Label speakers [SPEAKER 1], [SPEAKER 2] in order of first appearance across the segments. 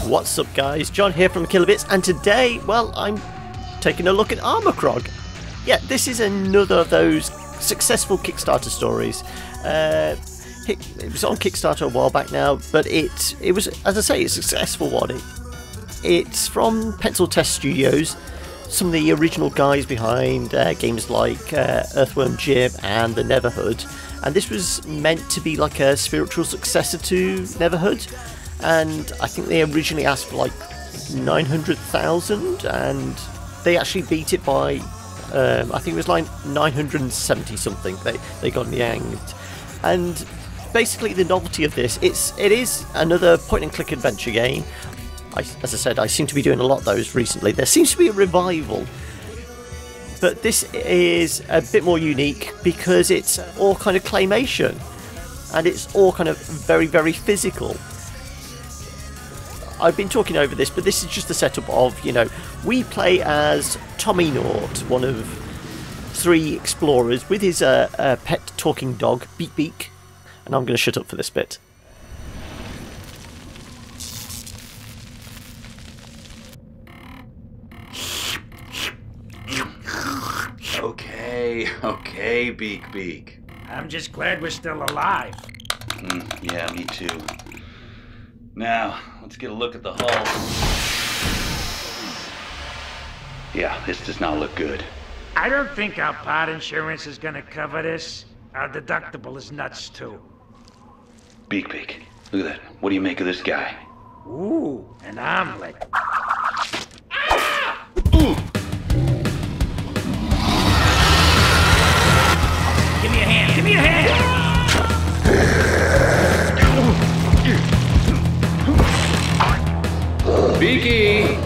[SPEAKER 1] What's up guys, John here from Kilobits, and today, well, I'm taking a look at Armikrog. Yeah, this is another of those successful Kickstarter stories. It was on Kickstarter a while back now, but it was, as I say, a successful one. It's from Pencil Test Studios, some of the original guys behind games like Earthworm Jim and the Neverhood, and this was meant to be like a spiritual successor to Neverhood, and I think they originally asked for like 900,000, and they actually beat it by I think it was like 970 something. They got yanked. And basically the novelty of this, it is another point and click adventure game. As I said, I seem to be doing a lot of those recently. There seems to be a revival, but this is a bit more unique because it's all kind of claymation, and it's all kind of very, very physical. I've been talking over this, but this is just the setup of, you know, we play as Tommynaut, one of 3 explorers, with his pet talking dog, Beak-Beak, and I'm going to shut up for this bit.
[SPEAKER 2] Okay, Beak-Beak.
[SPEAKER 3] I'm just glad we're still alive.
[SPEAKER 2] Yeah, me too. Now, let's get a look at the hull. Yeah, this does not look good.
[SPEAKER 3] I don't think our part insurance is gonna cover this. Our deductible is nuts too.
[SPEAKER 2] Beak-Beak, look at that. What do you make of this guy?
[SPEAKER 3] Ooh, an omelet. Give me a hand, give me a hand!
[SPEAKER 2] Beaky!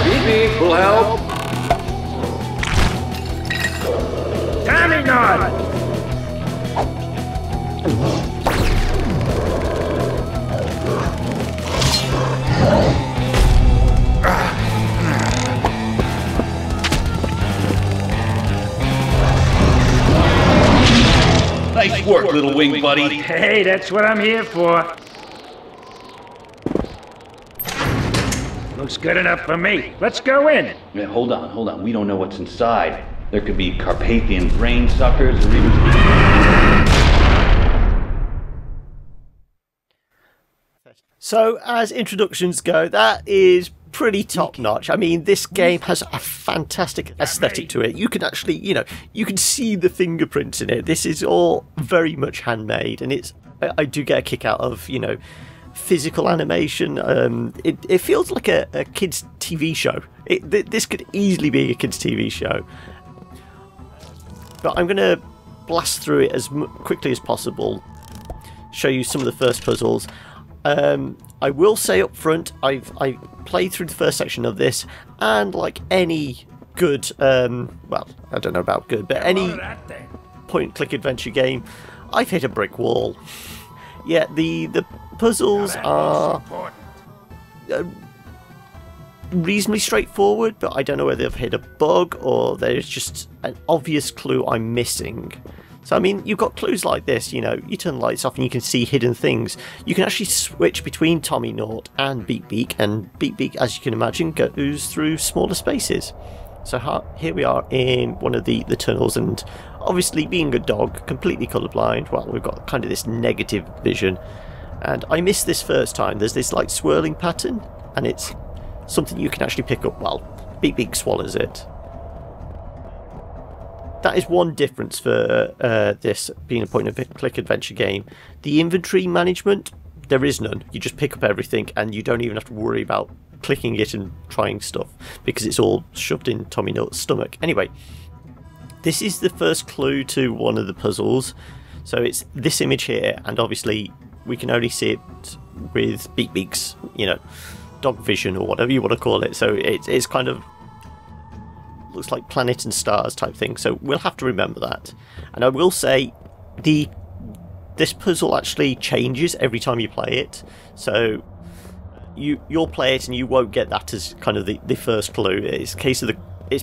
[SPEAKER 2] Beak-Beak will help.
[SPEAKER 3] Tommynaut!
[SPEAKER 2] Nice work, little wing buddy.
[SPEAKER 3] Hey, that's what I'm here for. Looks good enough for me. Let's go in.
[SPEAKER 2] Yeah, hold on. We don't know what's inside. There could be Carpathian brain suckers or even...
[SPEAKER 1] So, as introductions go, that is pretty top-notch. I mean, this game has a fantastic aesthetic to it. You can actually, you know, you can see the fingerprints in it. This is all very much handmade, and I do get a kick out of, you know, physical animation. It feels like a kid's TV show. This could easily be a kid's TV show. But I'm going to blast through it as quickly as possible, show you some of the first puzzles. I will say up front, I played through the first section of this, and like any good, well, I don't know about good, but any point-and-click adventure game, I've hit a brick wall. Yeah, the puzzles are reasonably straightforward, but I don't know whether I've hit a bug or there's just an obvious clue I'm missing. So, I mean, you've got clues like this, you know, you turn the lights off and you can see hidden things. You can actually switch between Tommynaut and Beak-Beak, and Beak-Beak, as you can imagine, goes through smaller spaces. So here we are in one of the tunnels, and obviously being a dog, completely colourblind, well, we've got kind of this negative vision. And I missed this first time. There's this, like, swirling pattern, and it's something you can actually pick up. Well, Beak-Beak swallows it. That is one difference for this being a point-and-click adventure game. The inventory management, there is none. You just pick up everything and you don't even have to worry about clicking it and trying stuff because it's all shoved in Tommynaut's stomach. Anyway, this is the first clue to one of the puzzles. So it's this image here, and obviously we can only see it with Beak-Beak's, you know, dog vision or whatever you want to call it. So it's kind of looks like planet and stars type thing, so we'll have to remember that. And I will say this puzzle actually changes every time you play it, so you'll play it and you won't get that as kind of the first clue. It's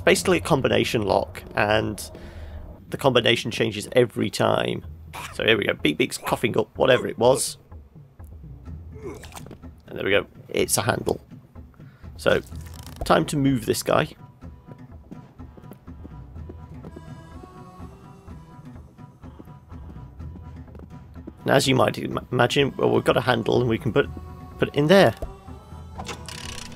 [SPEAKER 1] basically a combination lock, and the combination changes every time. So here we go. Beak-Beak's coughing up whatever it was. And there we go. It's a handle. So, time to move this guy. And as you might imagine, well, we've got a handle and we can put it in there.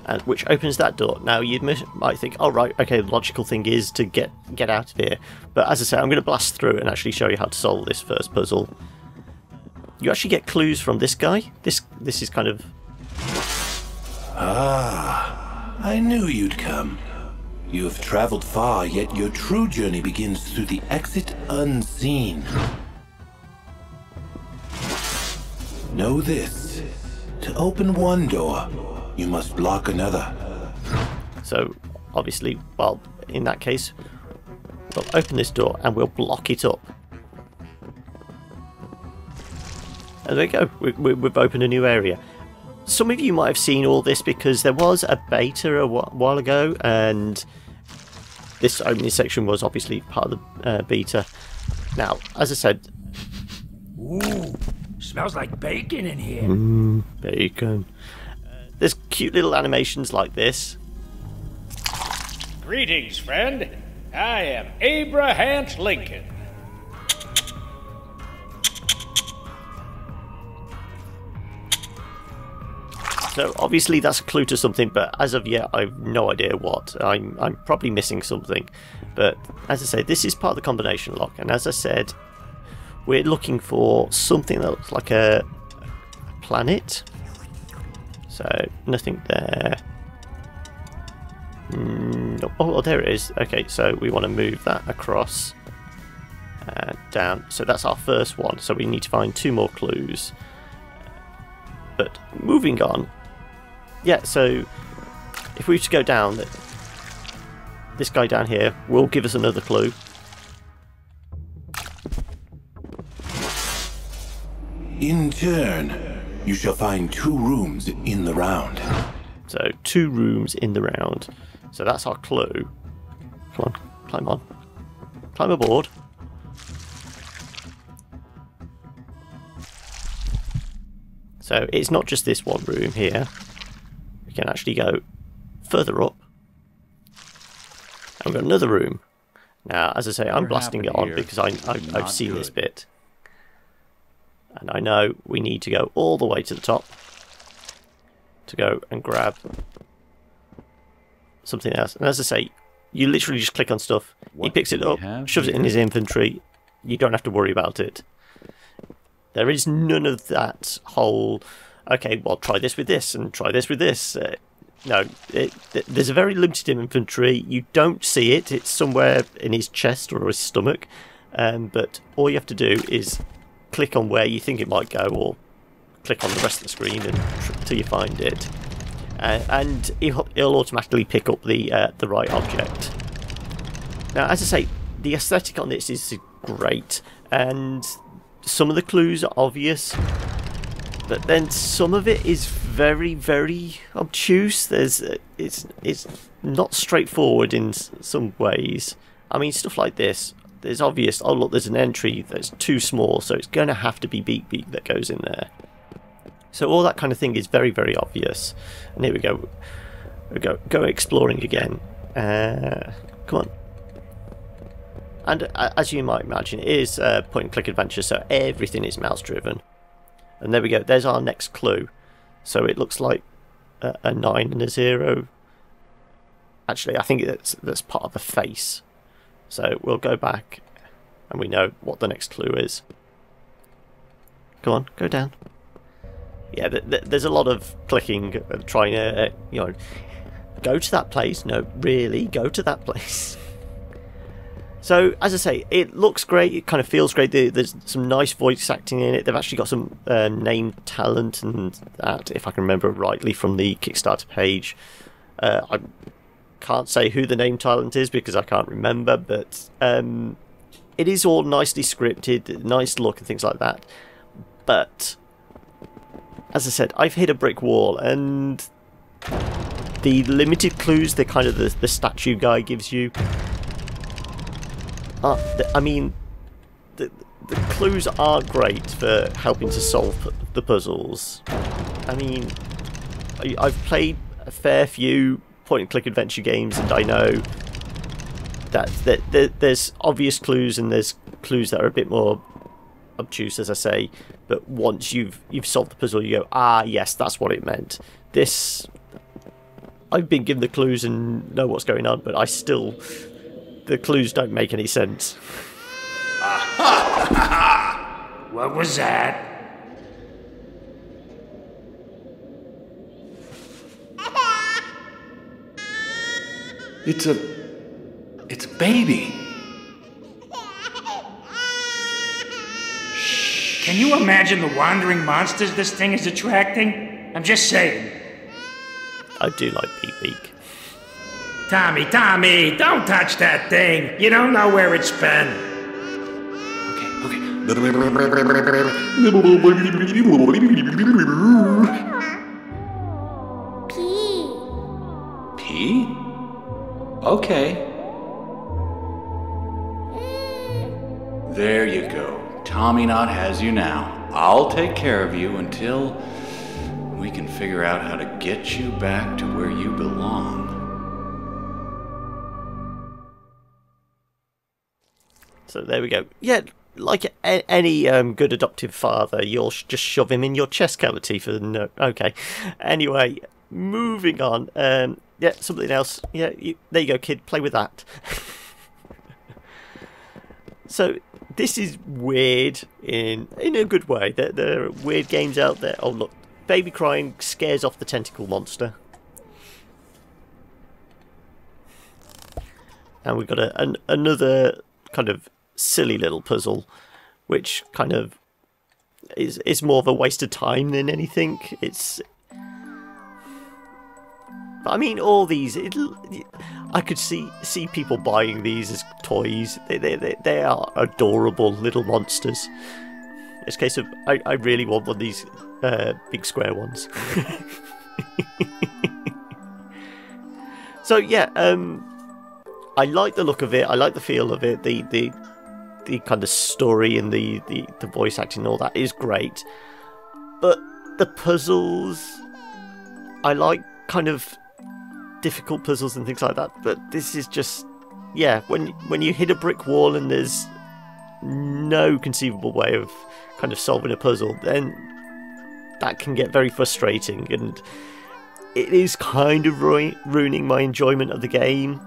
[SPEAKER 1] And which opens that door. Now you might think, oh right, okay, the logical thing is to get out of here. But as I say, I'm going to blast through it and actually show you how to solve this first puzzle. You actually get clues from this guy. This is kind of...
[SPEAKER 4] Ah, I knew you'd come. You have travelled far, yet your true journey begins through the exit unseen. Know this. To open one door, you must block another.
[SPEAKER 1] So, obviously, well, in that case, we'll open this door and we'll block it up. And there we go. We've opened a new area. Some of you might have seen all this because there was a beta a while ago, and this opening section was obviously part of the beta. Now, as I said...
[SPEAKER 3] Ooh, smells like bacon in here.
[SPEAKER 1] Bacon. There's cute little animations like this.
[SPEAKER 5] Greetings, friend. I am Abraham Lincoln.
[SPEAKER 1] So obviously that's a clue to something, but as of yet I've no idea what. I'm probably missing something. But as I say, this is part of the combination lock, and as I said, we're looking for something that looks like a planet. So nothing there. No. Oh, there it is. Okay, so we want to move that across down. So that's our first one. So we need to find 2 more clues. But moving on. Yeah, so if we just go down, this guy down here will give us another clue.
[SPEAKER 4] In turn, you shall find 2 rooms in the round.
[SPEAKER 1] So 2 rooms in the round. So that's our clue. Come on, climb on. Climb aboard. So it's not just this one room here. We can actually go further up. And we've got another room. Now, as I say, I'm blasting it on because I've seen this bit. And I know we need to go all the way to the top to go and grab something else. And as I say, you literally just click on stuff. He picks it up, shoves it in his inventory. You don't have to worry about it. There is none of that whole, okay, well, try this with this and try this with this. No, there's a very limited inventory. You don't see it. It's somewhere in his chest or his stomach. But all you have to do is click on where you think it might go, or click on the rest of the screen until you find it. And it'll automatically pick up the right object. Now, as I say, the aesthetic on this is great, and some of the clues are obvious, but then some of it is very, very obtuse. It's not straightforward in some ways. I mean, stuff like this. There's obvious, oh look, there's an entry that's too small, so it's going to have to be Beak-Beak that goes in there. So all that kind of thing is very, very obvious. And here we go. Go exploring again. Come on. And as you might imagine, it is a point-and-click adventure, so everything is mouse-driven. And there we go. There's our next clue. So it looks like a 9 and a 0. Actually, I think that's part of the face. So we'll go back, and we know what the next clue is. Come on, go down. Yeah, there's a lot of clicking, trying to, go to that place. No, really, go to that place. So, as I say, it looks great, it kind of feels great. There's some nice voice acting in it. They've actually got some name talent and that, if I can remember rightly, from the Kickstarter page. I can't say who the name talent is because I can't remember, but it is all nicely scripted, nice look and things like that. But as I said, I've hit a brick wall, and the limited clues the kind of the statue guy gives you, I mean, the clues aren't great for helping to solve the puzzles. I mean, I've played a fair few point-and-click adventure games, and I know that there's obvious clues and there's clues that are a bit more obtuse, as I say. But once you've solved the puzzle, you go, ah, yes, that's what it meant. This, I've been given the clues and know what's going on, but the clues don't make any sense.
[SPEAKER 3] What was that?
[SPEAKER 4] It's a baby.
[SPEAKER 3] Can you imagine the wandering monsters this thing is attracting? I'm just saying.
[SPEAKER 1] I do like Beak-Beak.
[SPEAKER 3] Tommy, don't touch that thing. You don't know where it's been.
[SPEAKER 4] P? Okay. There you go. Tommynaut has you now. I'll take care of you until we can figure out how to get you back to where you belong.
[SPEAKER 1] So there we go. Yeah, like any good adoptive father, you'll just shove him in your chest cavity for no. Okay. Anyway, moving on. Yeah, something else. Yeah, there you go, kid. Play with that. So this is weird in a good way. There are weird games out there. Oh look, baby crying scares off the tentacle monster. And we've got another kind of silly little puzzle, which kind of is more of a waste of time than anything. I mean, all these, I could see people buying these as toys. They are adorable little monsters. It's a case of, I really want one of these big square ones. So yeah, I like the look of it. I like the feel of it. The kind of story and the voice acting and all that is great. But the puzzles, I like kind of difficult puzzles and things like that, but this is just, yeah, when you hit a brick wall and there's no conceivable way of kind of solving a puzzle, then that can get very frustrating, and it is kind of ruining my enjoyment of the game.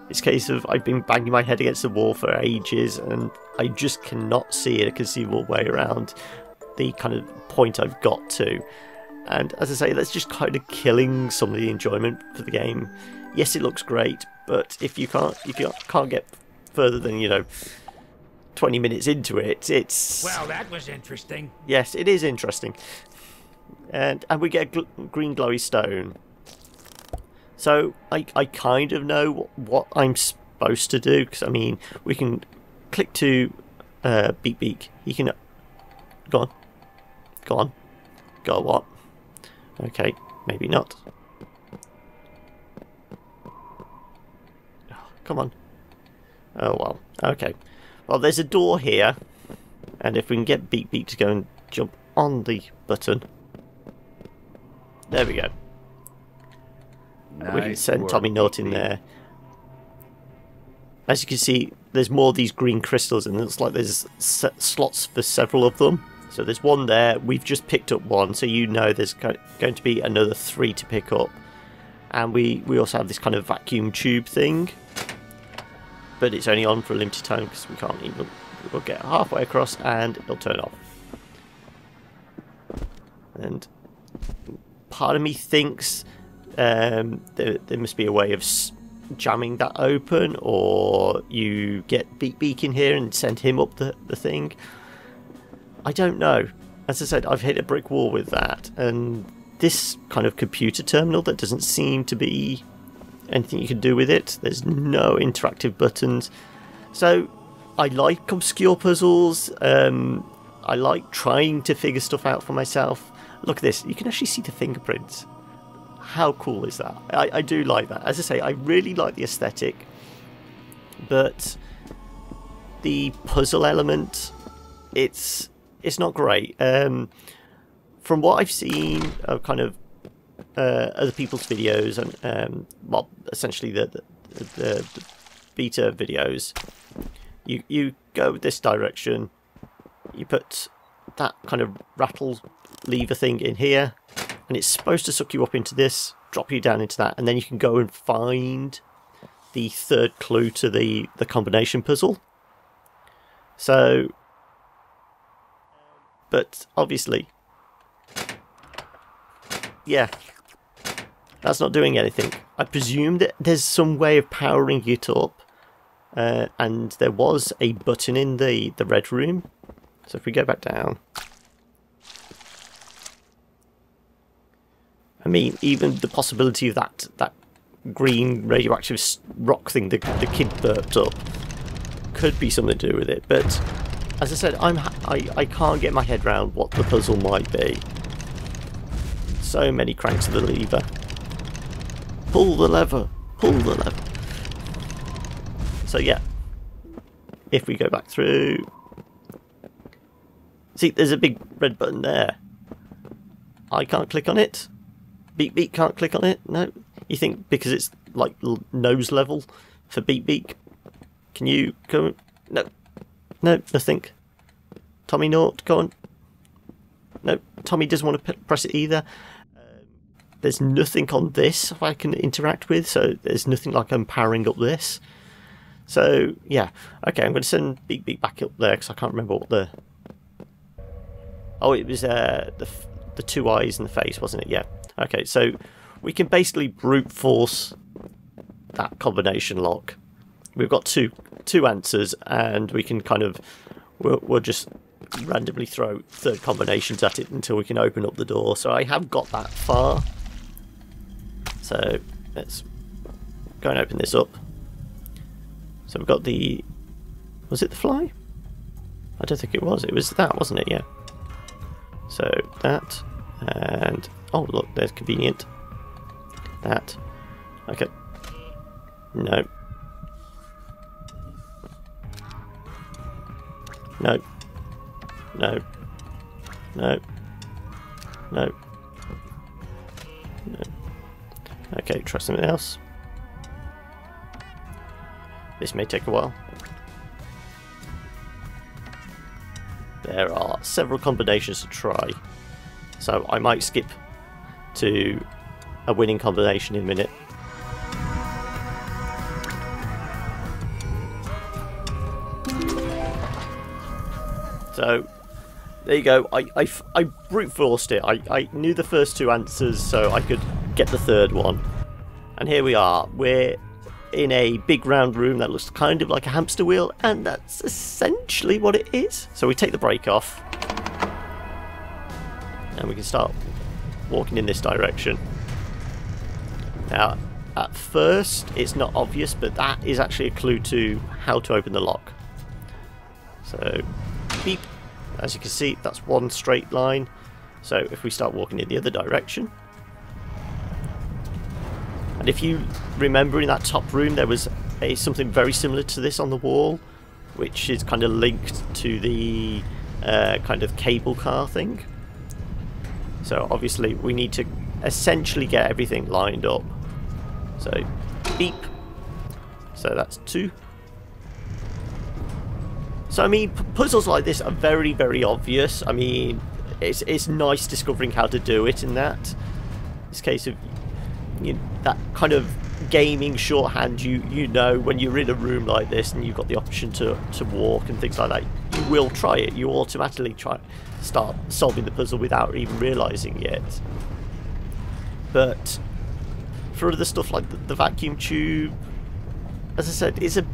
[SPEAKER 1] It's a case of I've been banging my head against the wall for ages and I just cannot see a conceivable way around the kind of point I've got to. And as I say, that's just kind of killing some of the enjoyment for the game. Yes, it looks great, but if you can't get further than 20 minutes into it, it's...
[SPEAKER 3] Well, that was interesting.
[SPEAKER 1] Yes, it is interesting. And we get a green glowy stone. So I kind of know what I'm supposed to do, because I mean, we can click to Beak-Beak. You can go on. What? Okay, maybe not. Oh, come on. Oh well. Okay. Well, there's a door here, and if we can get Beak-Beak to go and jump on the button, there we go. We can send Tommynaut in there. As you can see, there's more of these green crystals, and it looks like there's slots for several of them. So there's one there. We've just picked up one, so there's going to be another 3 to pick up. And we also have this kind of vacuum tube thing, but it's only on for a limited time because we can't even. We'll get halfway across and it'll turn off. And part of me thinks there must be a way of jamming that open, or you get Beak-Beak in here and send him up the thing. I don't know. As I said, I've hit a brick wall with that, and this kind of computer terminal that doesn't seem to be anything you can do with it. There's no interactive buttons. So I like obscure puzzles. I like trying to figure stuff out for myself. Look at this. You can actually see the fingerprints. How cool is that? I do like that. As I say, I really like the aesthetic, but the puzzle element, it's not great. From what I've seen of kind of other people's videos and well, essentially the beta videos, you go this direction, you put that kind of rattle lever thing in here, and it's supposed to suck you up into this, drop you down into that, and then you can go and find the third clue to the combination puzzle. So, but obviously, yeah, that's not doing anything. I presume that there's some way of powering it up, and there was a button in the red room. So if we go back down, I mean, even the possibility of that green radioactive rock thing the kid burped up could be something to do with it. But as I said, I can't get my head around what the puzzle might be. So many cranks of the lever. Pull the lever. Pull the lever. So yeah, if we go back through, see, there's a big red button there. I can't click on it. Beak-Beak can't click on it. No. You think because it's like nose level for Beak-Beak? Can you go? No. No, nothing. Tommynaut, go on. No, Tommy doesn't want to press it either. There's nothing on this I can interact with, so there's nothing like I'm powering up this. So, yeah. Okay, I'm going to send Beak-Beak back up there because I can't remember what the... Oh, it was the two eyes and the face, wasn't it? Yeah. Okay, so we can basically brute force that combination lock. We've got two answers, and we can kind of... We'll just randomly throw third combinations at it until we can open up the door. So I have got that far. So let's go and open this up. So we've got the... Was it the fly? I don't think it was. It was that, wasn't it? Yeah. So that, and... Oh, look, there's convenient. That. Okay. No. No. No. No. No. No. Okay, try something else. This may take a while. There are several combinations to try, so I might skip to a winning combination in a minute. So there you go. I brute forced it. I knew the first two answers, so I could get the third one. And here we are. We're in a big round room that looks kind of like a hamster wheel, and that's essentially what it is. So we take the brake off, and we can start walking in this direction. Now, at first, it's not obvious, but that is actually a clue to how to open the lock. So, beep. As you can see, that's one straight line. So if we start walking in the other direction, and if you remember in that top room there was something very similar to this on the wall, which is kind of linked to the kind of cable car thing. So obviously we need to essentially get everything lined up. So beep. So that's 2. So I mean, puzzles like this are very, very obvious. I mean, it's nice discovering how to do it in that. This case of that kind of gaming shorthand, you know when you're in a room like this and you've got the option to walk and things like that, you will try it. You automatically start solving the puzzle without even realising it. But for other stuff like the vacuum tube, as I said,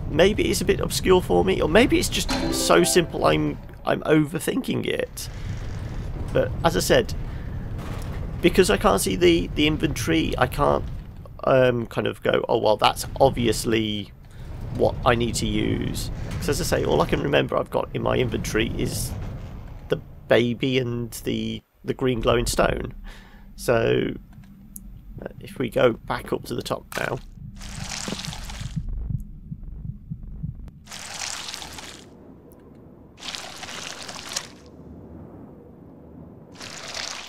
[SPEAKER 1] maybe it's a bit obscure for me, or maybe it's just so simple I'm overthinking it. But as I said, because I can't see the inventory, I can't kind of go, oh well, that's obviously what I need to use. Because as I say, all I can remember I've got in my inventory is the baby and the green glowing stone. So if we go back up to the top now,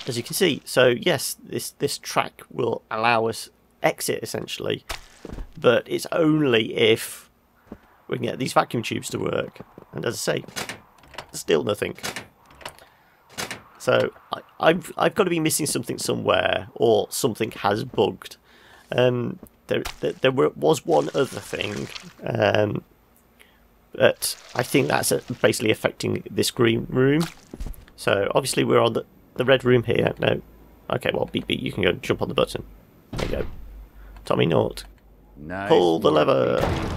[SPEAKER 1] as you can see. So yes, this track will allow us exit essentially, but it's only if we can get these vacuum tubes to work. And as I say, still nothing. So I've got to be missing something somewhere, or something has bugged. There was one other thing, but I think that's basically affecting this green room. So obviously we're on the red room here. No, okay. Well, Beak-Beak, you can go jump on the button. There you go. Tommynaut,
[SPEAKER 2] Nice
[SPEAKER 1] pull the
[SPEAKER 2] work,
[SPEAKER 1] lever.
[SPEAKER 2] Beak-Beak.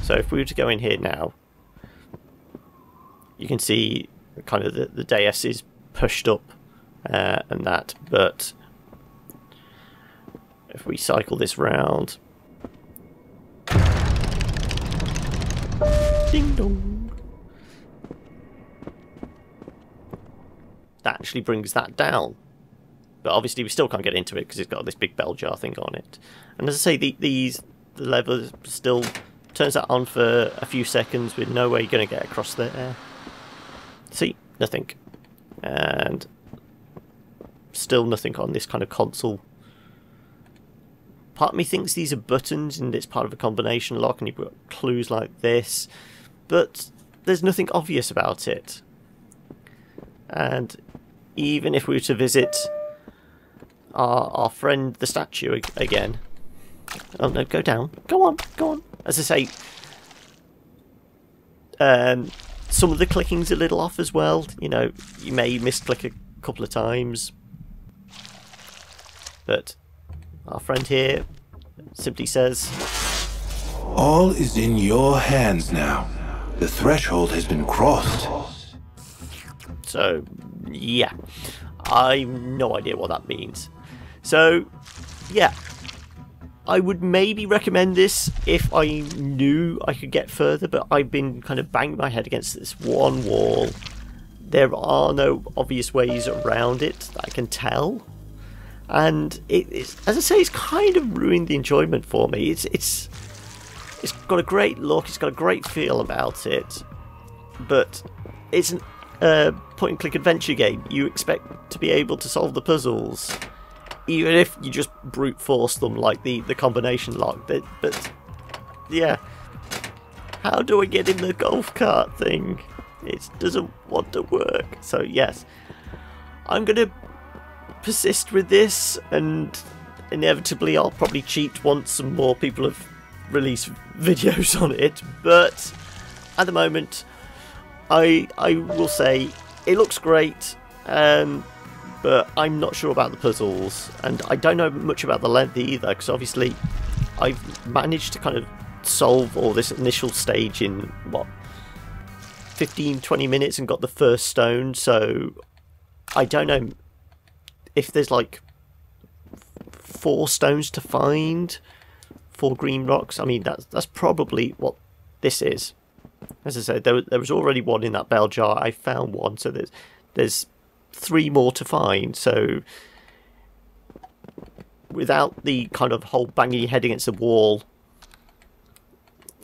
[SPEAKER 1] So if we were to go in here now, you can see kind of the dais is pushed up and that, but if we cycle this round, ding dong, that actually brings that down. But obviously we still can't get into it because it's got this big bell jar thing on it. And as I say, the lever still turns that on for a few seconds with no way you're going to get across there. See, nothing. And still nothing on this kind of console. Part of me thinks these are buttons and it's part of a combination lock and you've got clues like this, but there's nothing obvious about it. And even if we were to visit our friend the statue again, oh no, go down, go on, go on. As I say, some of the clicking's a little off as well. You know, you may misclick a couple of times, but our friend here simply says,
[SPEAKER 6] "All is in your hands now. The threshold has been crossed."
[SPEAKER 1] So, yeah, I've no idea what that means. So, yeah, I would maybe recommend this if I knew I could get further, but I've been kind of banging my head against this one wall. There are no obvious ways around it that I can tell. And it's, as I say, it's kind of ruined the enjoyment for me. It's got a great look, it's got a great feel about it, but it's a point-and-click adventure game. You expect to be able to solve the puzzles, even if you just brute force them like the combination lock. But yeah, how do I get in the golf cart thing? It doesn't want to work. So yes, I'm gonna persist with this, and inevitably I'll probably cheat once some more people have released videos on it, but at the moment I will say it looks great, but I'm not sure about the puzzles, and I don't know much about the length either, because obviously I've managed to kind of solve all this initial stage in what, 15-20 minutes and got the first stone. So I don't know if there's like 4 stones to find, 4 green rocks. I mean, that's probably what this is. As I said, there was already one in that bell jar. I found one, so there's 3 more to find. So without the kind of whole banging your head against the wall,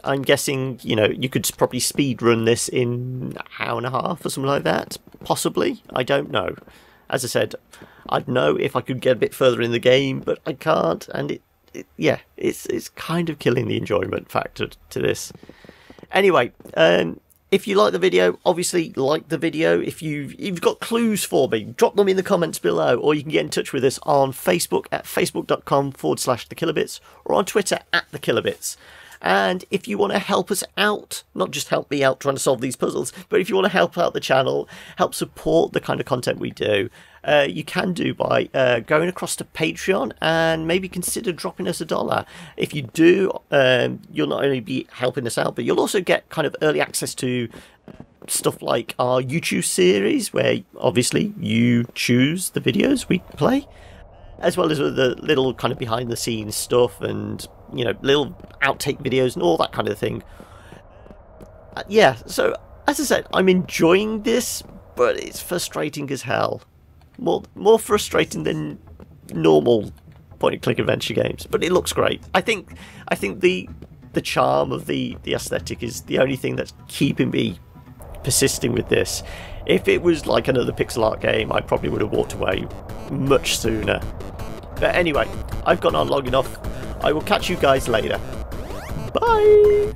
[SPEAKER 1] I'm guessing, you know, you could probably speed run this in an hour and a half or something like that. Possibly. I don't know. As I said, I'd know if I could get a bit further in the game, but I can't, and it's kind of killing the enjoyment factor to this. Anyway, if you like the video, obviously like the video. If you've got clues for me, drop them in the comments below, or you can get in touch with us on Facebook at facebook.com/thekillerbits, or on Twitter at thekillerbits. And if you want to help us out, not just help me out trying to solve these puzzles, but if you want to help out the channel, help support the kind of content we do, you can do by going across to Patreon and maybe consider dropping us $1. If you do, you'll not only be helping us out, but you'll also get kind of early access to stuff like our YouTube series, where obviously you choose the videos we play, as well as the little kind of behind the scenes stuff and, you know, little outtake videos and all that kind of thing. Yeah, so as I said, I'm enjoying this, but it's frustrating as hell. More frustrating than normal point-and-click adventure games, but it looks great. I think the charm of the aesthetic is the only thing that's keeping me persisting with this. If it was like another pixel art game, I probably would have walked away much sooner. But anyway, I've gone on long enough. I will catch you guys later. Bye!